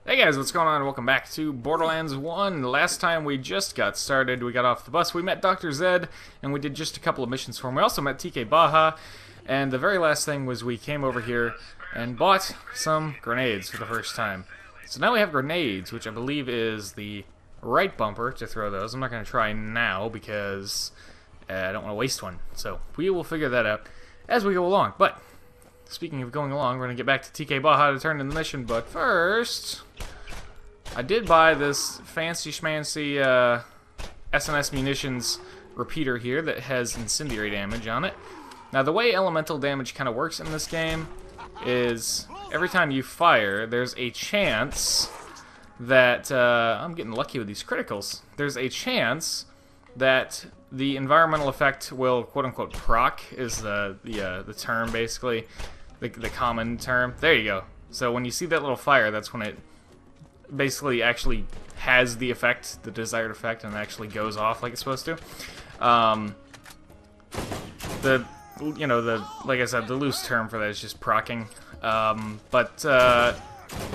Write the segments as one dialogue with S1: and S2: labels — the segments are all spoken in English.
S1: Hey guys, what's going on? Welcome back to Borderlands 1. Last time we just got started, we got off the bus, we met Dr. Zed, and we did just a couple of missions for him. We also met TK Baha, and the very last thing was we came over here and bought some grenades for the first time. So now we have grenades, which I believe is the right bumper to throw those. I'm not going to try now because I don't want to waste one. So we will figure that out as we go along. But speaking of going along, we're going to get back to TK Baha to turn in the mission, but first, I did buy this fancy schmancy SNS munitions repeater here that has incendiary damage on it. Now the way elemental damage kind of works in this game is every time you fire, there's a chance that, I'm getting lucky with these criticals, there's a chance that the environmental effect will quote-unquote proc, is the term basically. The common term. There you go. So when you see that little fire, that's when it basically actually has the effect, the desired effect, and actually goes off like it's supposed to. Like I said, the loose term for that is just procking. The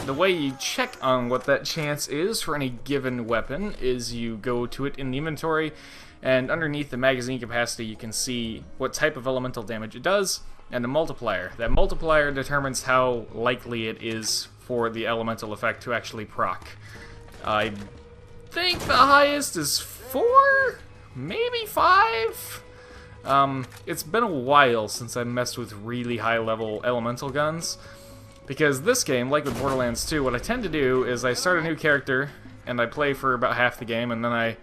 S1: way you check on what that chance is for any given weapon is you go to it in the inventory, and underneath the magazine capacity you can see what type of elemental damage it does, and the multiplier. That multiplier determines how likely it is for the elemental effect to actually proc. I think the highest is 4? Maybe 5? It's been a while since I messed with really high-level elemental guns, because this game, like with Borderlands 2, what I tend to do is I start a new character, and I play for about half the game, and then I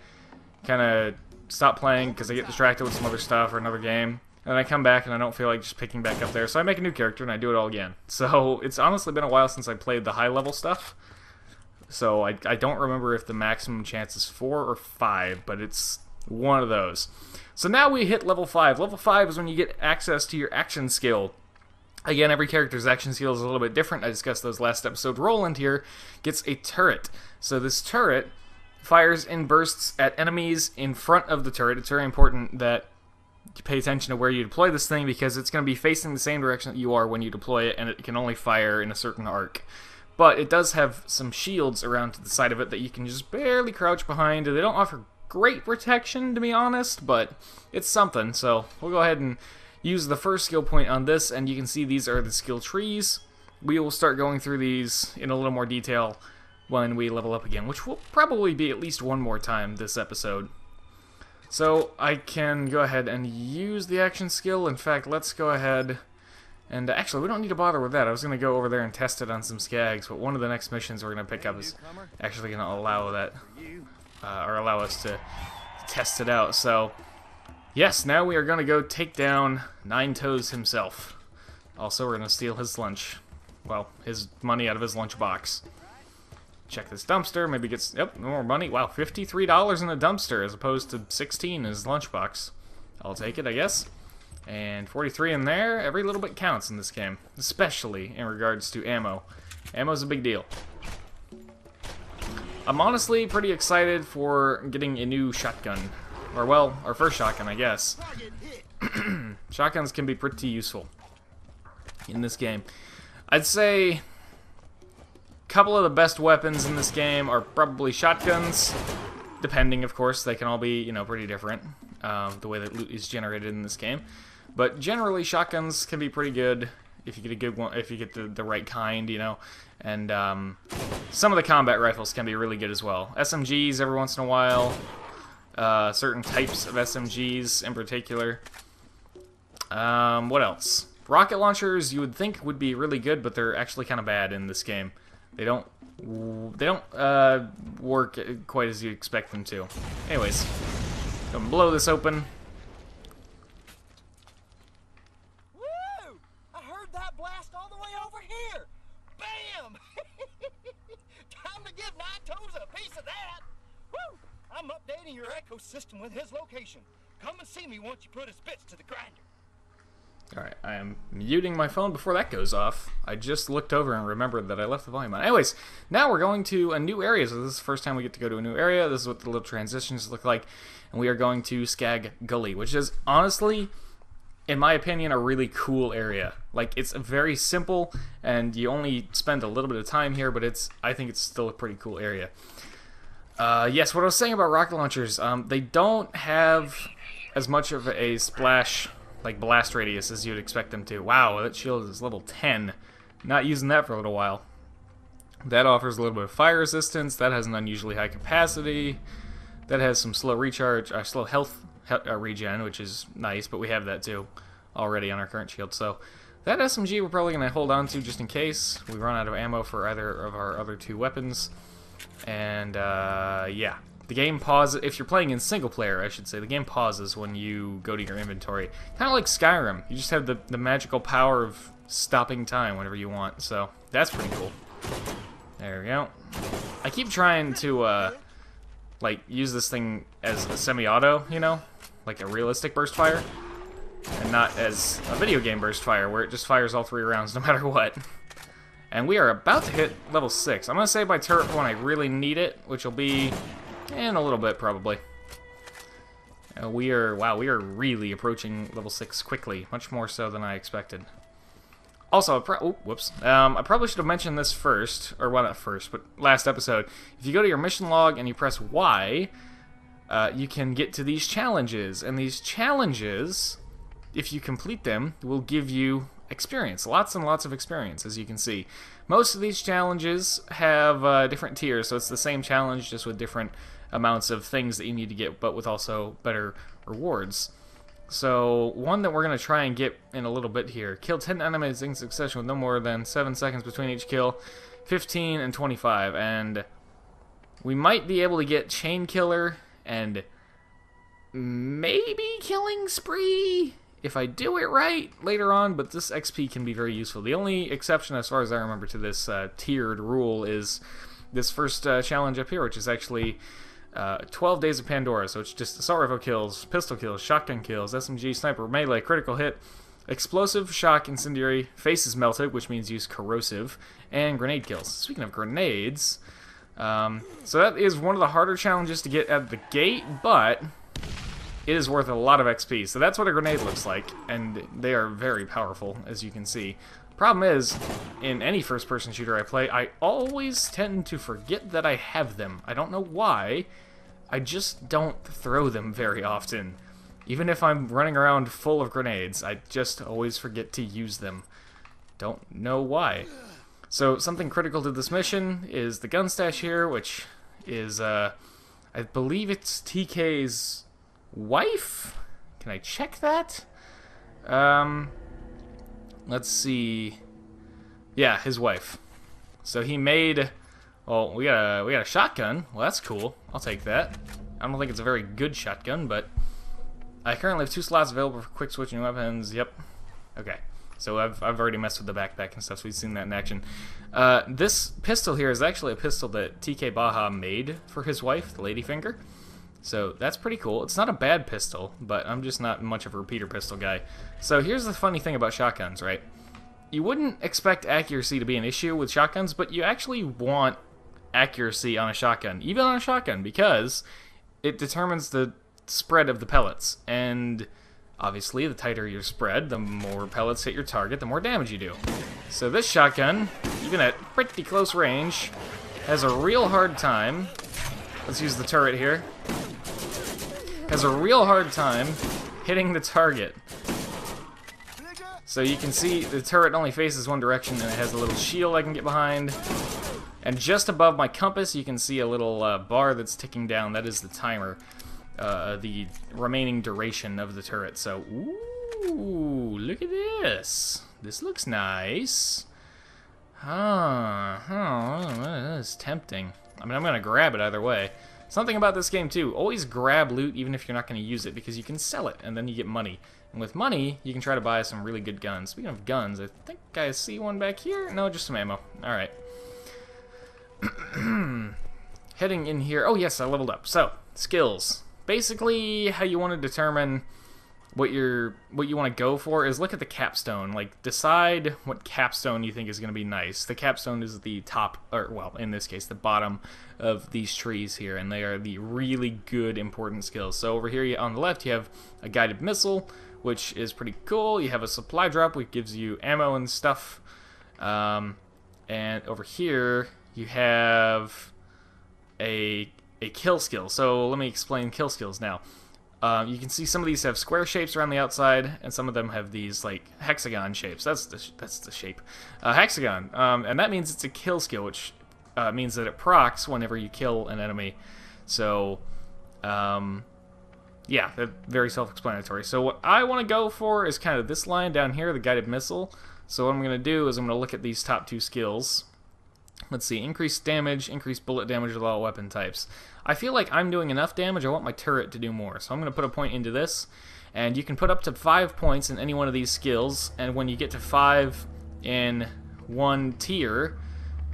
S1: kind of stop playing because I get distracted with some other stuff or another game. And I come back and I don't feel like just picking back up there, so I make a new character and I do it all again. So it's honestly been a while since I played the high level stuff. So I don't remember if the maximum chance is 4 or 5, but it's one of those. So now we hit level 5. Level 5 is when you get access to your action skill. Again, every character's action skill is a little bit different. I discussed those last episode. Roland here gets a turret. So this turret fires in bursts at enemies in front of the turret. It's very important that you pay attention to where you deploy this thing, because it's going to be facing the same direction that you are when you deploy it, and it can only fire in a certain arc. But it does have some shields around to the side of it that you can just barely crouch behind. They don't offer great protection, to be honest, but it's something. So we'll go ahead and use the first skill point on this, and you can see these are the skill trees. We will start going through these in a little more detail when we level up again, which will probably be at least one more time this episode. So I can go ahead and use the action skill. In fact, let's go ahead and actually, we don't need to bother with that. I was going to go over there and test it on some skags, but one of the next missions we're going to pick up is actually going to allow that, or allow us to test it out. So yes, now we are going to go take down Nine Toes himself. Also, we're going to steal his lunch. Well, his money out of his lunchbox. Check this dumpster, maybe gets, yep, more money. Wow, $53 in the dumpster as opposed to 16 in his lunchbox. I'll take it, I guess. And 43 in there. Every little bit counts in this game, especially in regards to ammo. Ammo's a big deal. I'm honestly pretty excited for getting a new shotgun. Or, well, our first shotgun, I guess. Shotguns can be pretty useful in this game. I'd say couple of the best weapons in this game are probably shotguns, depending, of course. They can all be, you know, pretty different, the way that loot is generated in this game. But generally, shotguns can be pretty good if you get a good one, if you get the right kind, you know. And some of the combat rifles can be really good as well. SMGs every once in a while, certain types of SMGs in particular. What else? Rocket launchers you would think would be really good, but they're actually kind of bad in this game. They don't work quite as you expect them to. Anyways, gonna blow this open.
S2: Woo! I heard that blast all the way over here. Bam! Time to give Nine Toes a piece of that. Woo! I'm updating your ecosystem with his location. Come and see me once you put his bits to the grinder.
S1: Alright, I am muting my phone before that goes off. I just looked over and remembered that I left the volume on. Anyways, now we're going to a new area. So this is the first time we get to go to a new area. This is what the little transitions look like. And we are going to Skag Gully, which is honestly in my opinion, a really cool area. Like, it's very simple, and you only spend a little bit of time here, but I think it's still a pretty cool area. Yes, what I was saying about rocket launchers, they don't have as much of a splash, like, blast radius as you'd expect them to. Wow, that shield is level 10. Not using that for a little while. That offers a little bit of fire resistance. That has an unusually high capacity. That has some slow recharge, slow health regen, which is nice, but we have that too already on our current shield. So that SMG we're probably going to hold on to just in case we run out of ammo for either of our other two weapons. And yeah, the game pauses. If you're playing in single player, I should say, the game pauses when you go to your inventory. Kind of like Skyrim. You just have the magical power of stopping time whenever you want. So that's pretty cool. There we go. I keep trying to like use this thing as a semi-auto, you know, like a realistic burst fire, and not as a video game burst fire where it just fires all 3 rounds no matter what. And we are about to hit level 6. I'm gonna save my turret for when I really need it, which will be in a little bit probably. We are really approaching level 6 quickly, much more so than I expected. Also, whoops. I probably should have mentioned this first, or well, not first, but last episode. If you go to your mission log and you press Y, you can get to these challenges. And these challenges, if you complete them, will give you experience. Lots and lots of experience, as you can see. Most of these challenges have different tiers, so it's the same challenge, just with different amounts of things that you need to get, but with also better rewards. So, one that we're going to try and get in a little bit here. Kill 10 enemies in succession with no more than 7 seconds between each kill. 15 and 25. And we might be able to get Chain Killer and maybe Killing Spree if I do it right later on, but this XP can be very useful. The only exception, as far as I remember, to this tiered rule is this first challenge up here, which is actually 12 Days of Pandora, so it's just assault rifle kills, pistol kills, shotgun kills, SMG, sniper, melee, critical hit, explosive, shock, incendiary, faces melted, which means use corrosive, and grenade kills. Speaking of grenades, so that is one of the harder challenges to get at the gate, but it is worth a lot of XP. So that's what a grenade looks like, and they are very powerful, as you can see. Problem is, in any first-person shooter I play, I always tend to forget that I have them. I don't know why. I just don't throw them very often. Even if I'm running around full of grenades, I just always forget to use them. Don't know why. So something critical to this mission is the gun stash here, which is, I believe it's TK's wife? Can I check that? Let's see. Yeah, his wife. So he made. Well, we got a shotgun. Well, that's cool. I'll take that. I don't think it's a very good shotgun, but I currently have 2 slots available for quick switching weapons. Yep. Okay. So I've already messed with the backpack and stuff. So we've seen that in action. This pistol here is actually a pistol that TK Baja made for his wife, the Ladyfinger. So that's pretty cool. It's not a bad pistol, but I'm just not much of a repeater pistol guy. So here's the funny thing about shotguns, right? You wouldn't expect accuracy to be an issue with shotguns, but you actually want accuracy on a shotgun, even on a shotgun, because it determines the spread of the pellets. And obviously, the tighter your spread, the more pellets hit your target, the more damage you do. So this shotgun, even at pretty close range, has a real hard time. Let's use the turret here. Has a real hard time hitting the target. So you can see the turret only faces one direction, and it has a little shield I can get behind. And just above my compass, you can see a little bar that's ticking down. That is the timer, the remaining duration of the turret. So, ooh, look at this. This looks nice. That's tempting. I mean, I'm going to grab it either way. Something about this game, too. Always grab loot even if you're not going to use it, because you can sell it, and then you get money. And with money, you can try to buy some really good guns. Speaking of guns, I think I see one back here. No, just some ammo. Alright. Heading in here. Oh, yes, I leveled up. So, skills. Basically, how you want to determine what you want to go for is look at the capstone. Like, decide what capstone you think is going to be nice. The capstone is the top, or, well, in this case, the bottom of these trees here, and they are the really good, important skills. So over here on the left, you have a guided missile, which is pretty cool. You have a supply drop, which gives you ammo and stuff. And over here, you have a kill skill. So let me explain kill skills now. You can see some of these have square shapes around the outside, and some of them have these like hexagon shapes. That's the shape, hexagon, and that means it's a kill skill, which means that it procs whenever you kill an enemy. So, yeah, very self-explanatory. So what I want to go for is kind of this line down here, the guided missile. So what I'm going to do is I'm going to look at these top two skills. Let's see, increased damage, increased bullet damage with all weapon types. I feel like I'm doing enough damage. I want my turret to do more. So I'm going to put a point into this. And you can put up to 5 points in any one of these skills. And when you get to 5 in one tier,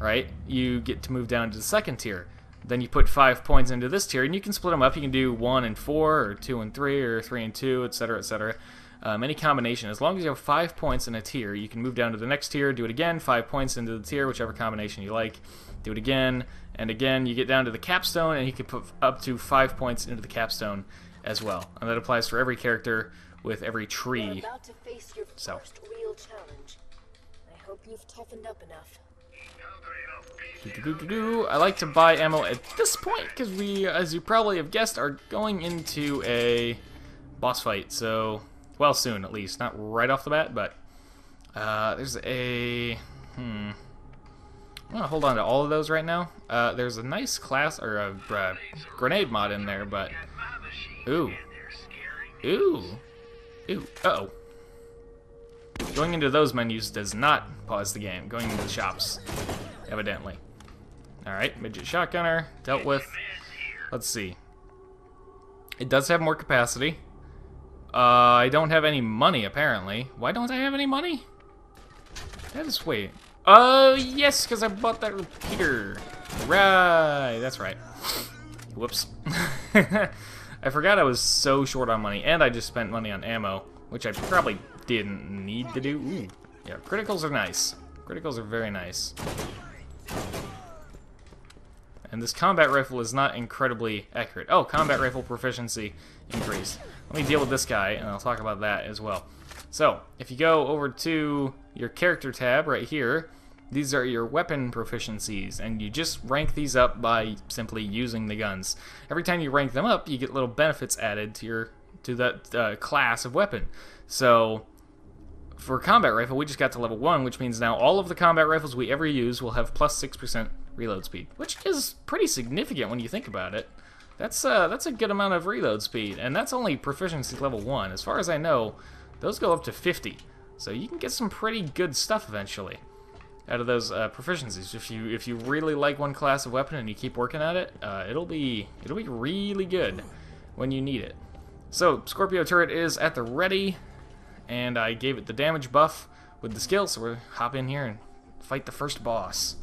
S1: right, you get to move down to the second tier. Then you put 5 points into this tier, and you can split them up. You can do 1 and 4, or 2 and 3, or 3 and 2, etc., etc. Any combination. As long as you have 5 points in a tier, you can move down to the next tier, do it again, 5 points into the tier, whichever combination you like, do it again, and again, you get down to the capstone, and you can put up to 5 points into the capstone as well. And that applies for every character with every tree.
S3: You're about to face your first real challenge. I hope you've toughened up enough.
S1: I like to buy ammo at this point, because we, as you probably have guessed, are going into a boss fight, so... well, soon, at least. Not right off the bat, but there's a... I'm going to hold on to all of those right now. There's a nice class, or a grenade mod in there, but... ooh. Ooh. Ooh. Uh-oh. Going into those menus does not pause the game. Going into the shops, evidently. Alright, midget shotgunner, dealt with. Let's see. It does have more capacity. I don't have any money, apparently. Why don't I have any money? That is, wait. Yes, because I bought that repeater. Right, that's right. Whoops. I forgot I was so short on money, and I just spent money on ammo, which I probably didn't need to do. Ooh, yeah, criticals are nice. Criticals are very nice. And this combat rifle is not incredibly accurate. Oh, combat rifle proficiency increased. Let me deal with this guy, and I'll talk about that as well. So, if you go over to your character tab right here, these are your weapon proficiencies, and you just rank these up by simply using the guns. Every time you rank them up, you get little benefits added to that class of weapon. So, for combat rifle, we just got to level 1, which means now all of the combat rifles we ever use will have plus 6% reload speed, which is pretty significant when you think about it. That's a good amount of reload speed, and that's only proficiency level 1. As far as I know, those go up to 50, so you can get some pretty good stuff eventually out of those proficiencies. If you really like one class of weapon and you keep working at it, it'll be really good when you need it. So Scorpio turret is at the ready, and I gave it the damage buff with the skill, so we'll hop in here and fight the first boss.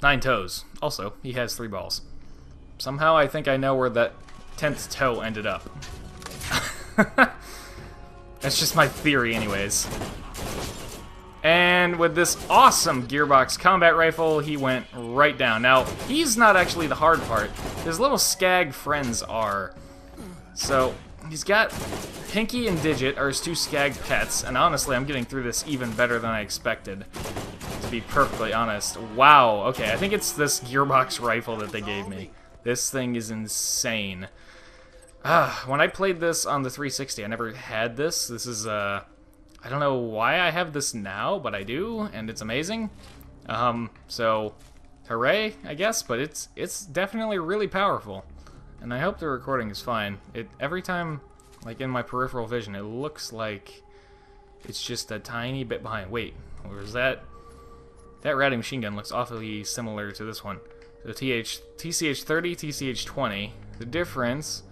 S1: 9 toes. Also, he has 3 balls. Somehow I think I know where that 10th toe ended up. That's just my theory anyways. And with this awesome Gearbox combat rifle, he went right down. Now, he's not actually the hard part. His little skag friends are. So, he's got Pinky and Digit are his 2 skag pets, and honestly, I'm getting through this even better than I expected. To be perfectly honest. Wow, okay, I think it's this Gearbox rifle that they gave me. This thing is insane. When I played this on the 360, I never had this. This is, I don't know why I have this now, but I do, and it's amazing. So, hooray, I guess, but it's definitely really powerful. And I hope the recording is fine. Every time, like in my peripheral vision, it looks like it's just a tiny bit behind. Wait, where is that? That ratty machine gun looks awfully similar to this one. So TCH-30, TCH-20. The difference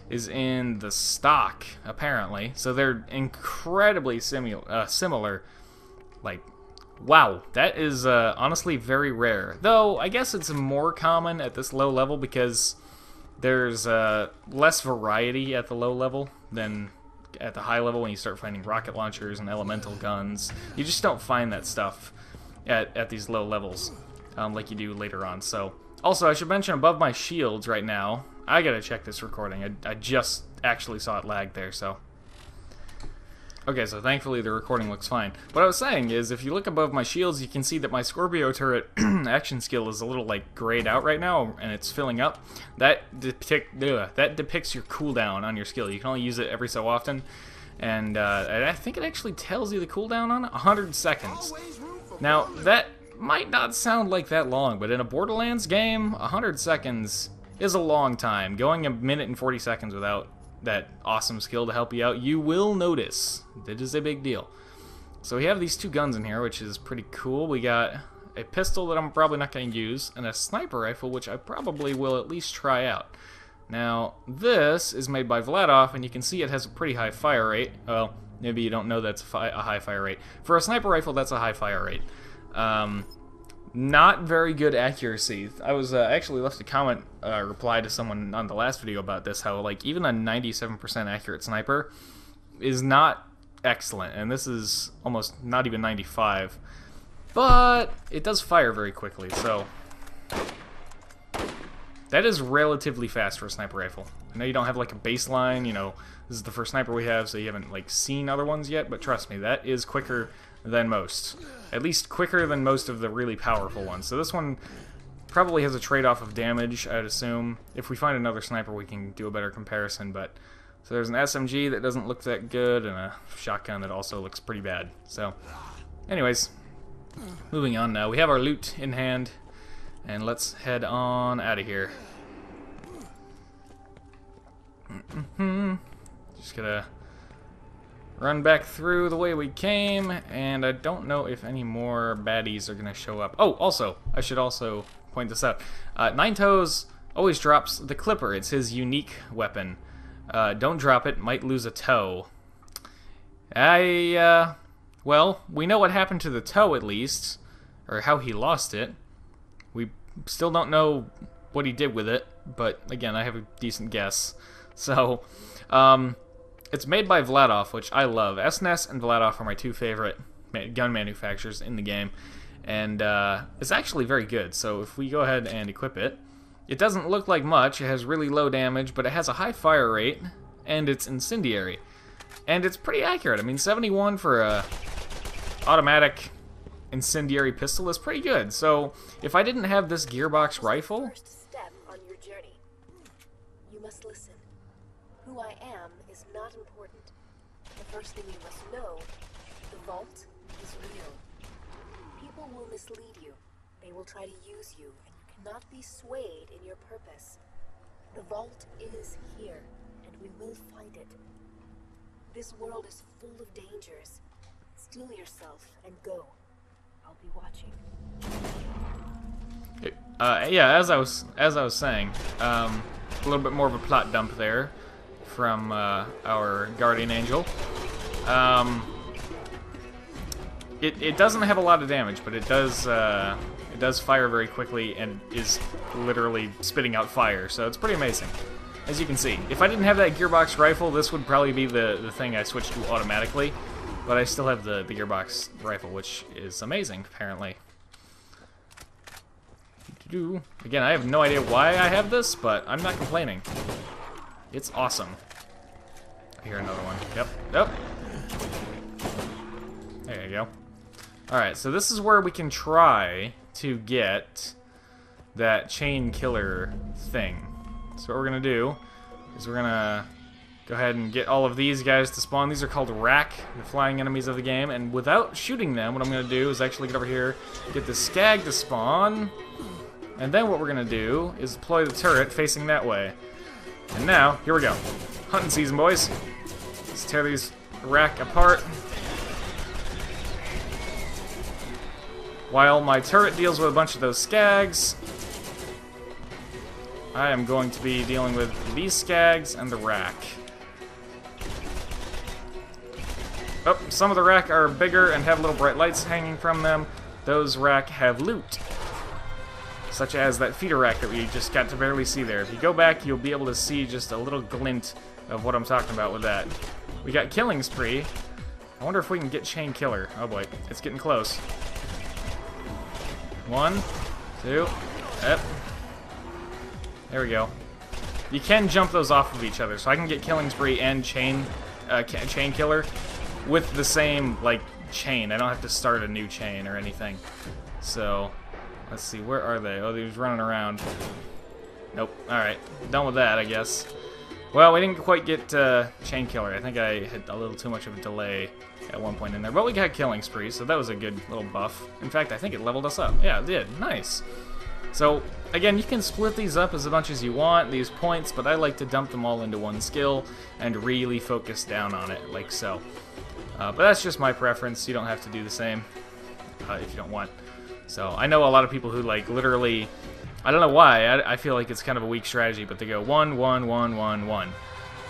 S1: is in the stock, apparently. So they're incredibly similar. Like, wow, that is honestly very rare. Though, I guess it's more common at this low level because there's less variety at the low level than at the high level when you start finding rocket launchers and elemental guns. You just don't find that stuff at these low levels like you do later on. So Also, I should mention above my shields right now, I gotta check this recording. I just actually saw it lag there, so... Okay, so thankfully the recording looks fine. What I was saying is, if you look above my shields, you can see that my Scorpio turret action skill is a little, like, grayed out right now, and it's filling up. That depicts your cooldown on your skill. You can only use it every so often, and I think it actually tells you the cooldown on it, 100 seconds. Now, that might not sound like that long, but in a Borderlands game, 100 seconds is a long time. Going a minute and 40 seconds without that awesome skill to help you out, you will notice. That is a big deal. So we have these two guns in here, which is pretty cool. We got a pistol that I'm probably not going to use, and a sniper rifle, which I probably will at least try out. Now, this is made by Vladoff, and you can see it has a pretty high fire rate. Well, maybe you don't know that's a high fire rate. For a sniper rifle, that's a high fire rate. Not very good accuracy. I was actually left a comment reply to someone on the last video about this, how like even a 97% accurate sniper is not excellent, and this is almost not even 95, but it does fire very quickly, so that is relatively fast for a sniper rifle. I know you don't have like a baseline, you know, this is the first sniper we have, so you haven't like seen other ones yet, but trust me, that is quicker than most. At least quicker than most of the really powerful ones. So this one probably has a trade-off of damage, I'd assume. If we find another sniper, we can do a better comparison, but... So there's an SMG that doesn't look that good, and a shotgun that also looks pretty bad. So, anyways, moving on now. We have our loot in hand, and let's head on out of here. Just gotta run back through the way we came, and I don't know if any more baddies are gonna show up. Oh, also, I should also point this out. Nine Toes always drops the Clipper. It's his unique weapon. Don't drop it, might lose a toe. Well, we know what happened to the toe at least, or how he lost it. We still don't know what he did with it, but again, I have a decent guess. So, it's made by Vladoff, which I love. SNES and Vladoff are my two favorite gun manufacturers in the game, and it's actually very good. So if we go ahead and equip it, it doesn't look like much. It has really low damage, but it has a high fire rate, and it's incendiary. And it's pretty accurate. I mean, 71 for a automatic incendiary pistol is pretty good. So if I didn't have this Gearbox rifle...
S3: First step on your journey. You must listen. Who I am is not important. The first thing you must know, the vault is real. People will mislead you. They will try to use you, and you cannot be swayed in your purpose. The vault is here, and we will find it. This world is full of dangers. Steel yourself and go. I'll be watching.
S1: Yeah, as I was saying, a little bit more of a plot dump there from our guardian angel. It doesn't have a lot of damage, but it does fire very quickly and is literally spitting out fire, so it's pretty amazing. As you can see, if I didn't have that Gearbox rifle, this would probably be the thing I switched to automatically, but I still have the Gearbox rifle, which is amazing, apparently. Again, I have no idea why I have this, but I'm not complaining. It's awesome. I hear another one. Yep. There you go. Alright, so this is where we can try to get that chain killer thing. So what we're going to do is we're going to go ahead and get all of these guys to spawn. These are called Rack, the flying enemies of the game. And without shooting them, what I'm going to do is actually get over here, get the Skag to spawn. And then what we're going to do is deploy the turret facing that way. And now, here we go. Hunting season, boys. Let's tear these Rack apart. While my turret deals with a bunch of those Skags, I am going to be dealing with these Skags and the Rack. Oh, some of the Rack are bigger and have little bright lights hanging from them. Those Rack have loot, such as that feeder rack that we just got to barely see there. If you go back, you'll be able to see just a little glint of what I'm talking about with that. We got Killing Spree. I wonder if we can get Chain Killer. Oh boy, it's getting close. 1, 2, yep. There we go. You can jump those off of each other, so I can get Killing Spree and Chain Killer with the same, like, chain. I don't have to start a new chain or anything. So, let's see, where are they? Oh, they're just running around. Nope. Alright, done with that, I guess. Well, we didn't quite get Chain Killer. I think I had a little too much of a delay at one point in there. But we got Killing Spree, so that was a good little buff. In fact, I think it leveled us up. Yeah, it did. Nice. So, again, you can split these up as much as you want, these points, but I like to dump them all into one skill and really focus down on it, like so. But that's just my preference. You don't have to do the same if you don't want. So, I know a lot of people who, like, literally... I don't know why, I feel like it's kind of a weak strategy, but they go 1, 1, 1, 1, 1.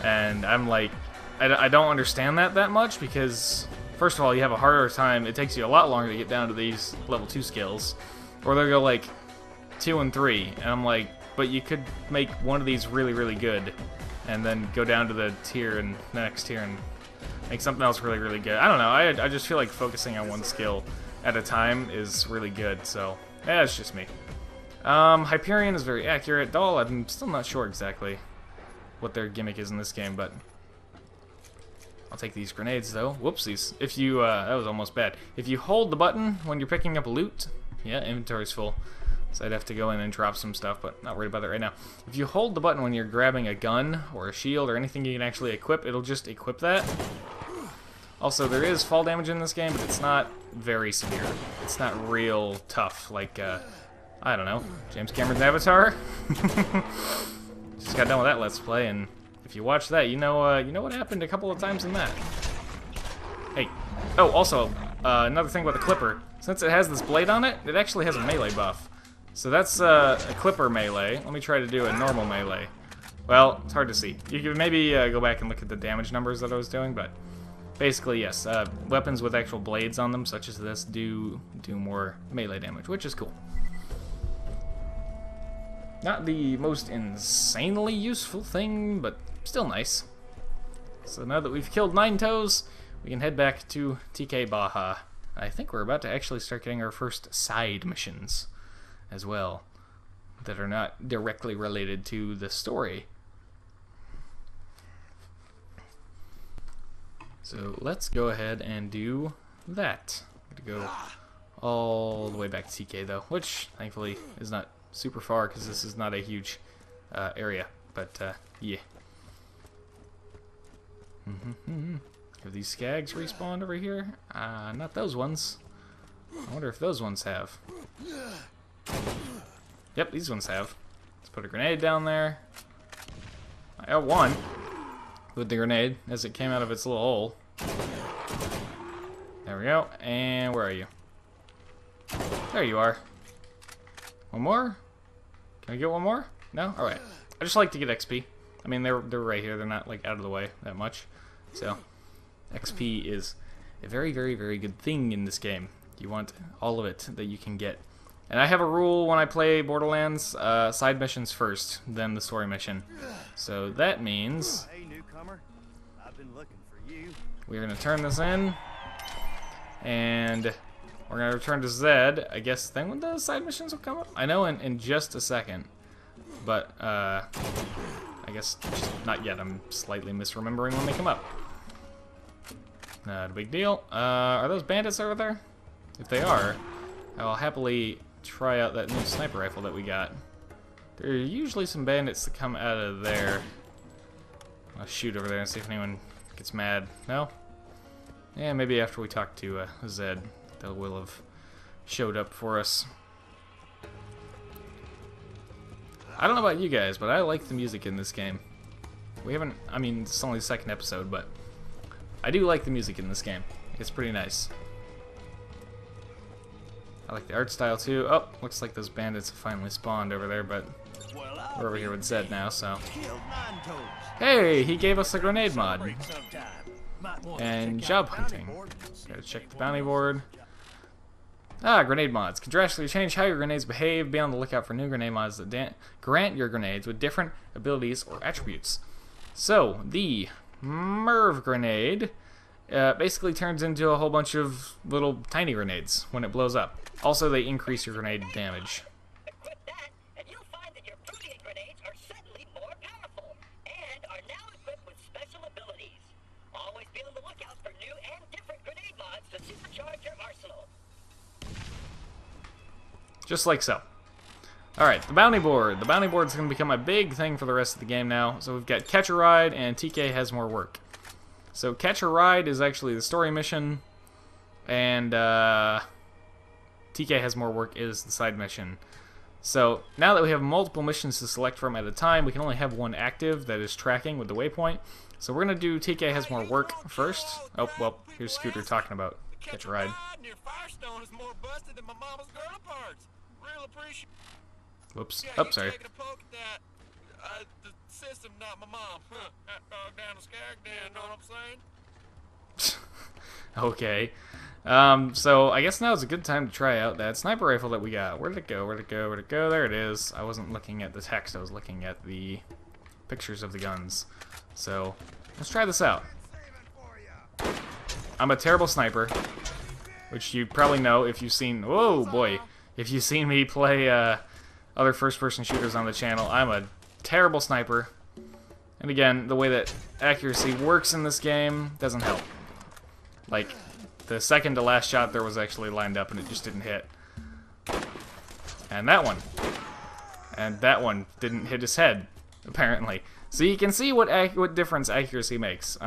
S1: And I'm like, I don't understand that much, because, first of all, you have a harder time, it takes you a lot longer to get down to these level 2 skills. Or they'll go like 2 and 3, and I'm like, but you could make one of these really, really good, and then go down to the tier and the next tier and make something else really, really good. I don't know, I just feel like focusing on one skill at a time is really good, so, yeah, it's just me. Hyperion is very accurate. Doll, I'm still not sure exactly what their gimmick is in this game, but I'll take these grenades, though. Whoopsies. If you, that was almost bad. If you hold the button when you're picking up loot, yeah, inventory's full, so I'd have to go in and drop some stuff, but not worried about that right now. If you hold the button when you're grabbing a gun or a shield or anything you can actually equip, it'll just equip that. Also, there is fall damage in this game, but it's not very severe. It's not real tough, like, I don't know, James Cameron's Avatar. Just got done with that Let's Play, and if you watch that, you know what happened a couple of times in that. Hey, oh, also, another thing about the Clipper. Since it has this blade on it, it actually has a melee buff. So that's a Clipper melee. Let me try to do a normal melee. Well, it's hard to see. You can maybe go back and look at the damage numbers that I was doing, but basically, yes, weapons with actual blades on them, such as this, do more melee damage, which is cool. Not the most insanely useful thing, but still nice. So now that we've killed 9 toes, we can head back to TK Baja. I think we're about to actually start getting our first side missions as well, that are not directly related to the story. So let's go ahead and do that. I'm gonna go all the way back to TK though, which thankfully is not super far, because this is not a huge area, but yeah. Have these skags respawned over here? Not those ones. I wonder if those ones have. Yep, these ones have. Let's put a grenade down there. I got one with the grenade as it came out of its little hole. There we go. And where are you? There you are. One more? Can I get one more? No? Alright. I just like to get XP. I mean, they're right here. They're not, like, out of the way that much. So, XP is a very, very, very good thing in this game. You want all of it that you can get. And I have a rule when I play Borderlands, side missions first, then the story mission. So that means
S2: Hey, newcomer. I've been looking for you.
S1: we're going to turn this in. And we're going to return to Zed. I guess then when the side missions will come up? I know in just a second. But, I guess just not yet. I'm slightly misremembering when they come up. Not a big deal. Are those bandits over there? If they are, I will happily try out that new sniper rifle that we got. There are usually some bandits that come out of there. I'll shoot over there and see if anyone gets mad. No? Yeah, maybe after we talk to Zed, they will have showed up for us. I don't know about you guys, but I like the music in this game. We haven't, I mean, it's only the second episode, but I do like the music in this game. It's pretty nice. I like the art style too. Oh, looks like those bandits have finally spawned over there, but we're over here with Zed now, so. Hey, he gave us a grenade mod. And job hunting. Gotta check the bounty board. Ah, grenade mods. Can drastically change how your grenades behave. Be on the lookout for new grenade mods that grant your grenades with different abilities or attributes. So, the Merv grenade basically turns into a whole bunch of little tiny grenades when it blows up. Also, they increase your grenade damage.
S4: Equip that, and you'll find that your booty grenades are
S1: Just like so. Alright, the bounty board. The bounty board is going to become a big thing for the rest of the game now. So we've got Catch a Ride, and TK has more work. So Catch a Ride is actually the story mission, and TK has more work is the side mission. So now that we have multiple missions to select from at a time, we can only have one active that is tracking with the waypoint. So we're going to do TK has more work first. Oh, well, here's Scooter talking about Catch a Ride. Whoops. Oh, sorry. Okay. So I guess now is a good time to try out that sniper rifle that we got. Where'd it go? Where'd it go? Where'd it go? There it is. I wasn't looking at the text. I was looking at the pictures of the guns. So let's try this out. I'm a terrible sniper, which you probably know if you've seen. Whoa, boy! If you've seen me play other first-person shooters on the channel, I'm a terrible sniper. And again, the way that accuracy works in this game doesn't help. Like, the second to last shot there was actually lined up and it just didn't hit. And that one. And that one didn't hit his head, apparently. So you can see what difference accuracy makes.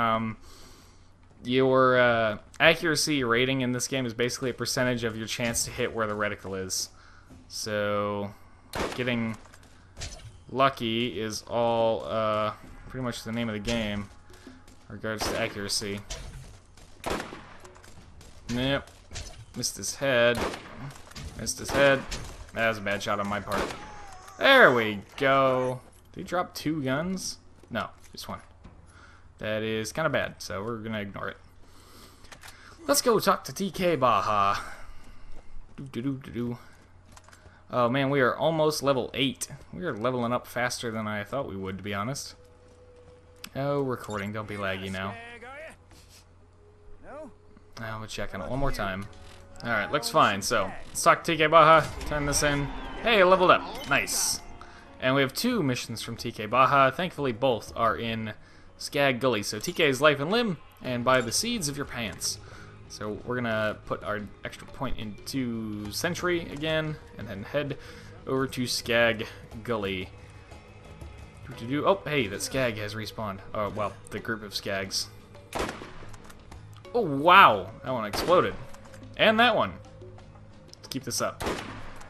S1: Your accuracy rating in this game is basically a percentage of your chance to hit where the reticle is. So getting lucky is all pretty much the name of the game in regards to accuracy. Nope. Missed his head. Missed his head. That was a bad shot on my part. There we go. Did he drop 2 guns? No, just 1. That is kind of bad, so we're going to ignore it. Let's go talk to TK Baja. Oh man, we are almost level 8. We are leveling up faster than I thought we would, to be honest. Oh, recording. Don't be laggy now. Now we'll check on it one more time. Alright, looks fine. So, let's talk to TK Baja. Turn this in. Hey, I leveled up. Nice. And we have 2 missions from TK Baja. Thankfully, both are in Skag Gully. So, TK's Life and Limb, and By the Seeds of Your Pants. So, we're going to put our extra point into Sentry again, and then head over to Skag Gully. Oh, hey, that Skag has respawned. Oh, well, the group of Skags. Oh, wow! That one exploded. And that one. Let's keep this up.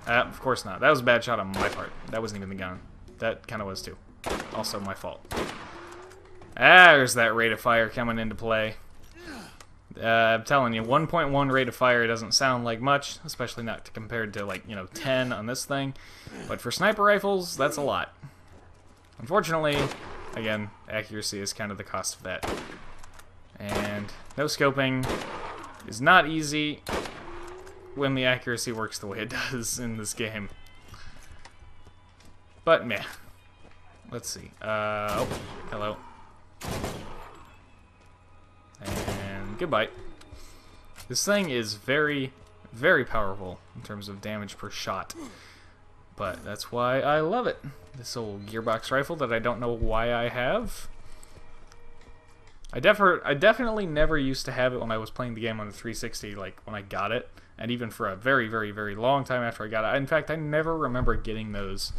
S1: Of course not. That was a bad shot on my part. That wasn't even the gun. That kind of was, too. Also my fault. There's that rate of fire coming into play. I'm telling you, 1.1 rate of fire doesn't sound like much, especially not compared to, like, 10 on this thing. But for sniper rifles, that's a lot. Unfortunately, again, accuracy is kind of the cost of that. And no scoping is not easy when the accuracy works the way it does in this game. But meh. Let's see. Oh, hello. And goodbye. This thing is very, very powerful in terms of damage per shot. But that's why I love it. This old Gearbox rifle that I don't know why I have. I definitely never used to have it when I was playing the game on the 360, like when I got it, and even for a very, very, very long time after I got it. In fact, I never remember getting those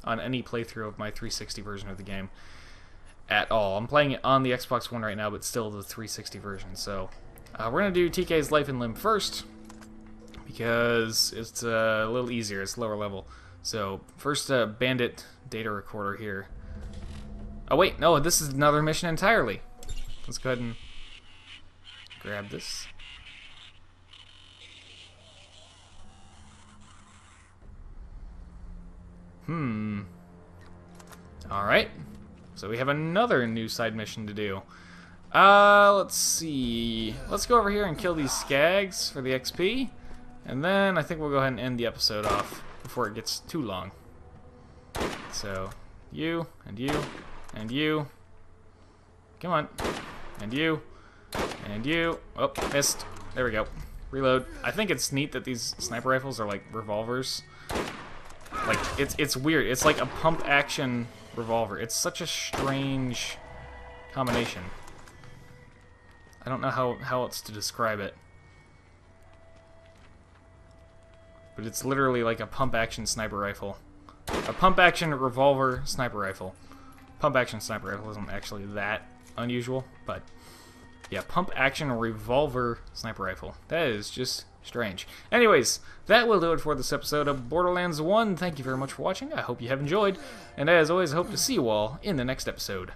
S1: on any playthrough of my 360 version of the game at all. I'm playing it on the Xbox One right now, but still the 360 version. So we're going to do TK's Life and Limb first, because it's a little easier, it's lower level. So first, bandit data recorder here. Oh wait, no, this is another mission entirely. Let's go ahead and grab this. Alright. So we have another new side mission to do. Let's see. Let's go over here and kill these skags for the XP. And then I think we'll go ahead and end the episode off before it gets too long. So, you, and you, and you. Come on. And you. And you. Oh, missed. There we go. Reload. I think it's neat that these sniper rifles are like revolvers. Like, it's weird. It's like a pump action revolver. It's such a strange combination. I don't know how else to describe it. but it's literally like a pump-action sniper rifle. A pump-action revolver sniper rifle. Pump-action sniper rifle isn't actually that unusual, but yeah, pump-action revolver sniper rifle. That is just strange. Anyways, that will do it for this episode of Borderlands 1. Thank you very much for watching. I hope you have enjoyed, and as always, I hope to see you all in the next episode.